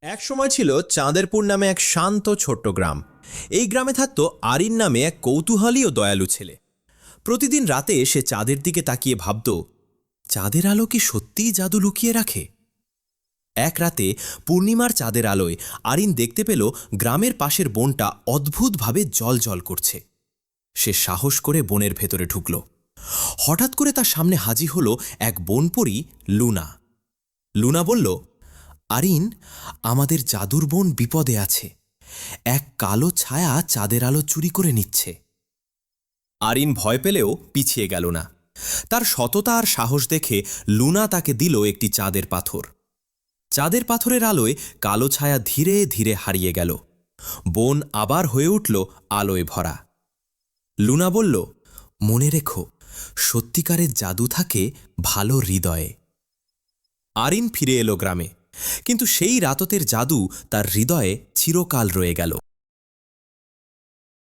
এক সময় ছিল চাঁদেরপুর নামে এক শান্ত ছোট্ট গ্রাম। এই গ্রামে থাকত আরিন নামে এক কৌতূহলী ও দয়ালু ছেলে। প্রতিদিন রাতে সে চাঁদের দিকে তাকিয়ে ভাবত, চাঁদের আলো কি সত্যিই জাদু লুকিয়ে রাখে। এক রাতে পূর্ণিমার চাঁদের আলোয় আরিন দেখতে পেল গ্রামের পাশের বনটা অদ্ভুতভাবে জল করছে। সে সাহস করে বনের ভেতরে ঢুকল। হঠাৎ করে তার সামনে হাজির হল এক বনপরী লুনা। লুনা বলল, আরিন, আমাদের জাদুর বোন বিপদে আছে। এক কালো ছায়া চাঁদের আলো চুরি করে নিচ্ছে। আরিন ভয় পেলেও পিছিয়ে গেল না। তার সততা আর সাহস দেখে লুনা তাকে দিল একটি চাঁদের পাথর। চাঁদের পাথরের আলোয় কালো ছায়া ধীরে ধীরে হারিয়ে গেল। বন আবার হয়ে উঠল আলোয় ভরা। লুনা বলল, মনে রেখো, সত্যিকারের জাদু থাকে ভালো হৃদয়ে। আরিন ফিরে এলো গ্রামে, কিন্তু সেই রাততের জাদু তার হৃদয়ে চিরকাল রয়ে গেল।